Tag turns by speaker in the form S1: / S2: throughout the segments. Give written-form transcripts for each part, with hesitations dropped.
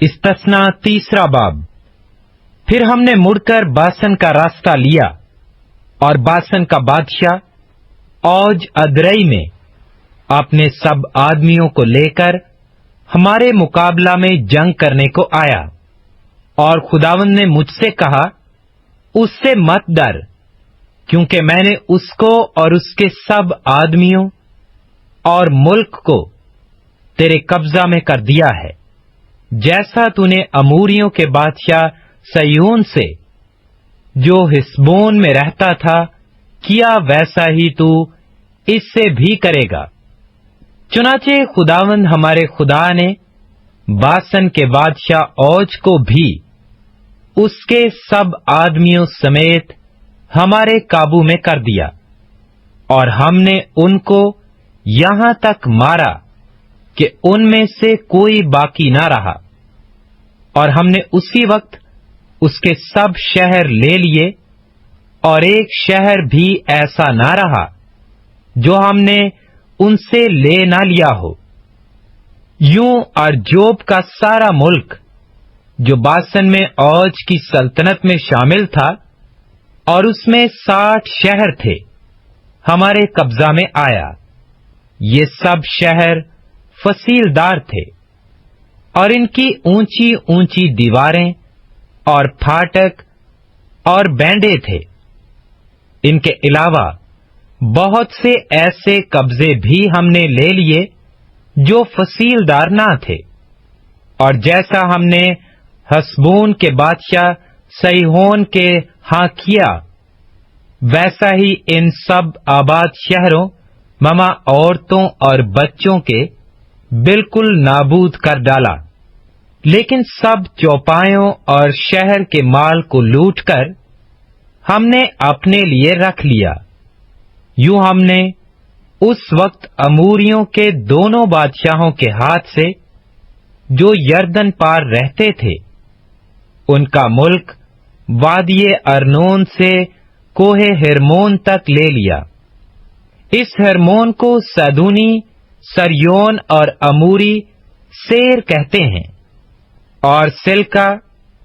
S1: استثنا تیسرا باب۔ پھر ہم نے مڑ کر باسن کا راستہ لیا، اور باسن کا بادشاہ اوج ادرئی میں اپنے سب آدمیوں کو لے کر ہمارے مقابلہ میں جنگ کرنے کو آیا، اور خداوند نے مجھ سے کہا، اس سے مت ڈر، کیونکہ میں نے اس کو اور اس کے سب آدمیوں اور ملک کو تیرے قبضہ میں کر دیا ہے، جیسا تو نے اموریوں کے بادشاہ سیون سے جو ہسبون میں رہتا تھا کیا، ویسا ہی تو اس سے بھی کرے گا۔ چنانچہ خداوند ہمارے خدا نے باسن کے بادشاہ اوج کو بھی اس کے سب آدمیوں سمیت ہمارے قابو میں کر دیا، اور ہم نے ان کو یہاں تک مارا کہ ان میں سے کوئی باقی نہ رہا، اور ہم نے اسی وقت اس کے سب شہر لے لیے، اور ایک شہر بھی ایسا نہ رہا جو ہم نے ان سے لے نہ لیا ہو۔ یوں ارجوب کا سارا ملک جو باسن میں اوج کی سلطنت میں شامل تھا، اور اس میں 60 شہر تھے، ہمارے قبضہ میں آیا۔ یہ سب شہر فصیل دار تھے، اور ان کی اونچی اونچی دیواریں اور پھاٹک اور بینڈے تھے۔ ان کے علاوہ بہت سے ایسے قبضے بھی ہم نے لے لیے جو فصیل دار نہ تھے، اور جیسا ہم نے ہسبون کے بادشاہ سیہون کے ہاں کیا، ویسا ہی ان سب آباد شہروں مما عورتوں اور بچوں کے بالکل نابود کر ڈالا، لیکن سب چوپایوں اور شہر کے مال کو لوٹ کر ہم نے اپنے لیے رکھ لیا۔ یوں ہم نے اس وقت اموریوں کے دونوں بادشاہوں کے ہاتھ سے جو یردن پار رہتے تھے، ان کا ملک وادی ارنون سے کوہ ہرمون تک لے لیا۔ اس ہرمون کو سدونی، سریون اور اموری سیر کہتے ہیں، اور سلکا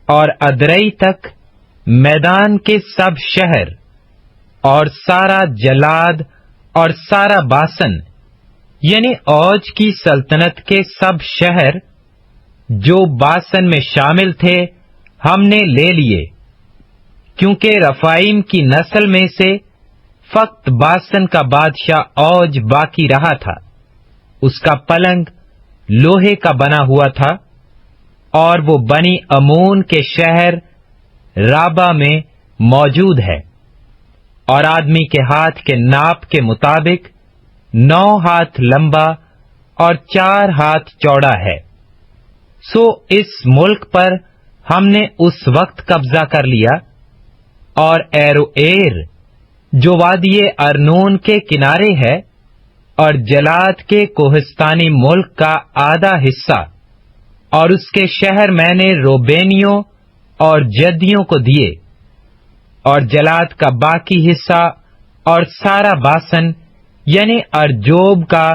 S1: اور ادرئی تک میدان کے سب شہر، اور سارا جلاد اور سارا باسن، یعنی اوج کی سلطنت کے سب شہر جو باسن میں شامل تھے، ہم نے لے لیے، کیونکہ رفائیم کی نسل میں سے فقط باسن کا بادشاہ اوج باقی رہا تھا۔ اس کا پلنگ لوہے کا بنا ہوا تھا، اور وہ بنی امون کے شہر رابا میں موجود ہے، اور آدمی کے ہاتھ کے ناپ کے مطابق 9 ہاتھ لمبا اور 4 ہاتھ چوڑا ہے۔ سو اس ملک پر ہم نے اس وقت قبضہ کر لیا، اور ایروئیر جو وادی ارنون کے کنارے ہے، اور جلاد کے کوہستانی ملک کا آدھا حصہ، اور اس کے شہر میں نے روبینیوں اور جدیوں کو دیے، اور جلاد کا باقی حصہ اور سارا باسن، یعنی ارجوب کا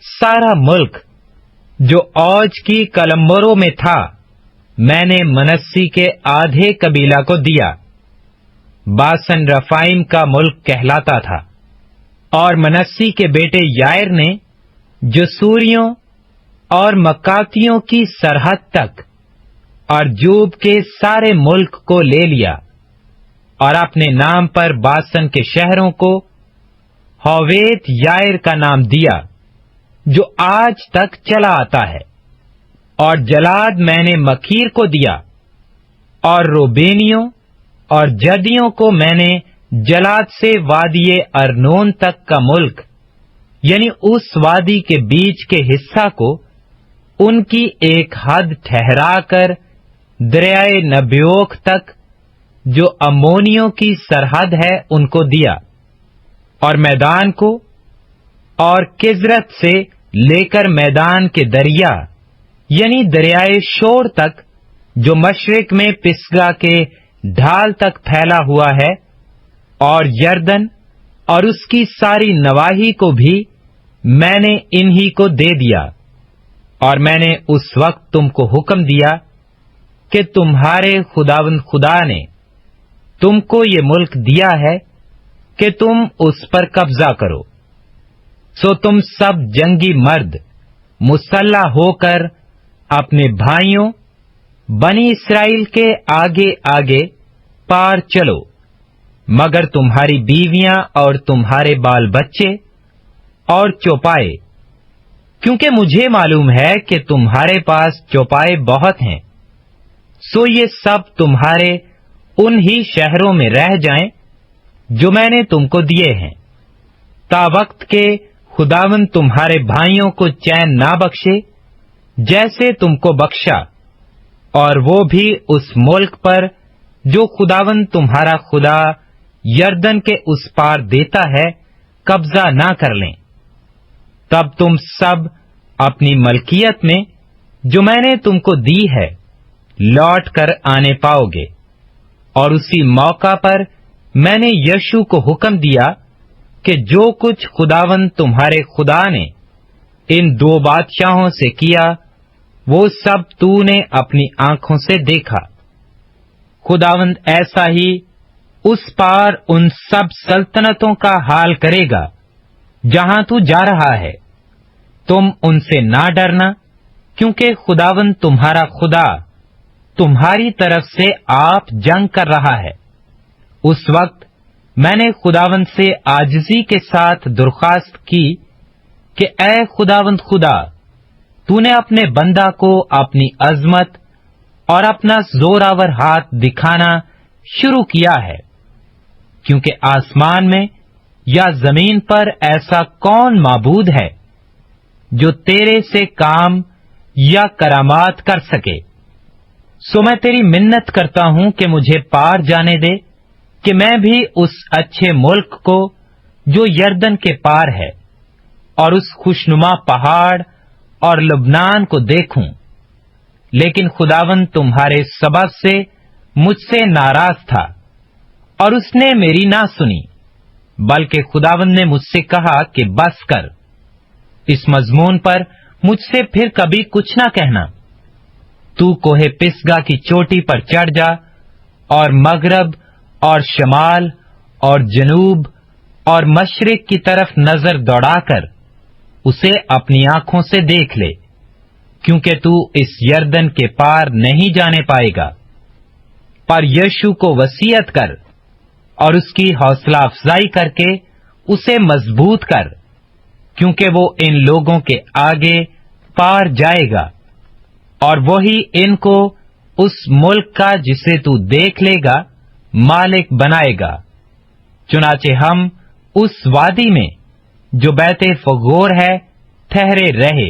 S1: سارا ملک جو اوج کی قلمبروں میں تھا، میں نے منسی کے آدھے قبیلہ کو دیا۔ باسن رفائیم کا ملک کہلاتا تھا، اور منسی کے بیٹے یائر نے جسوریوں اور مکاتیوں کی سرحد تک ارجوب کے سارے ملک کو لے لیا، اور اپنے نام پر باسن کے شہروں کو ہویت یائر کا نام دیا، جو آج تک چلا آتا ہے۔ اور جلاد میں نے مکیر کو دیا، اور روبینیوں اور جدیوں کو میں نے جلاد سے وادی ارنون تک کا ملک، یعنی اس وادی کے بیچ کے حصہ کو ان کی ایک حد ٹھہرا کر دریائے نبیوک تک جو امونیوں کی سرحد ہے ان کو دیا، اور میدان کو، اور کزرت سے لے کر میدان کے دریا یعنی دریائے شور تک جو مشرق میں پسگا کے ڈھال تک پھیلا ہوا ہے، اور یردن اور اس کی ساری نواحی کو بھی میں نے انہی کو دے دیا۔ اور میں نے اس وقت تم کو حکم دیا کہ تمہارے خداوند خدا نے تم کو یہ ملک دیا ہے کہ تم اس پر قبضہ کرو، سو تم سب جنگی مرد مسلح ہو کر اپنے بھائیوں بنی اسرائیل کے آگے آگے پار چلو، مگر تمہاری بیویاں اور تمہارے بال بچے اور چوپائے، کیونکہ مجھے معلوم ہے کہ تمہارے پاس چوپائے بہت ہیں، سو یہ سب تمہارے ان ہی شہروں میں رہ جائیں جو میں نے تم کو دیے ہیں، تا وقت کے خداوند تمہارے بھائیوں کو چین نہ بخشے جیسے تم کو بخشا، اور وہ بھی اس ملک پر جو خداوند تمہارا خدا یردن کے اس پار دیتا ہے قبضہ نہ کر لیں۔ تب تم سب اپنی ملکیت میں جو میں نے تم کو دی ہے لوٹ کر آنے پاؤ گے۔ اور اسی موقع پر میں نے یشوع کو حکم دیا کہ جو کچھ خداوند تمہارے خدا نے ان دو بادشاہوں سے کیا وہ سب تو نے اپنی آنکھوں سے دیکھا۔ خداوند ایسا ہی اس پار ان سب سلطنتوں کا حال کرے گا جہاں تو جا رہا ہے۔ تم ان سے نہ ڈرنا، کیونکہ خداوند تمہارا خدا تمہاری طرف سے آپ جنگ کر رہا ہے۔ اس وقت میں نے خداوند سے عاجزی کے ساتھ درخواست کی کہ اے خداوند خدا، تو نے اپنے بندہ کو اپنی عظمت اور اپنا زوراور ہاتھ دکھانا شروع کیا ہے، کیونکہ آسمان میں یا زمین پر ایسا کون معبود ہے جو تیرے سے کام یا کرامات کر سکے۔ سو میں تیری منت کرتا ہوں کہ مجھے پار جانے دے کہ میں بھی اس اچھے ملک کو جو یردن کے پار ہے اور اس خوشنما پہاڑ اور لبنان کو دیکھوں، لیکن خداوند تمہارے سبب سے مجھ سے ناراض تھا اور اس نے میری نہ سنی، بلکہ خداوند نے مجھ سے کہا کہ بس کر، اس مضمون پر مجھ سے پھر کبھی کچھ نہ کہنا۔ تو کوہ پسگا کی چوٹی پر چڑھ جا اور مغرب اور شمال اور جنوب اور مشرق کی طرف نظر دوڑا کر اسے اپنی آنکھوں سے دیکھ لے، کیونکہ تو اس یردن کے پار نہیں جانے پائے گا۔ پر یشوع کو وصیت کر اور اس کی حوصلہ افزائی کر کے اسے مضبوط کر، کیونکہ وہ ان لوگوں کے آگے پار جائے گا، اور وہی ان کو اس ملک کا جسے تو دیکھ لے گا مالک بنائے گا۔ چنانچہ ہم اس وادی میں جو بیت فغور ہے ٹھہرے رہے۔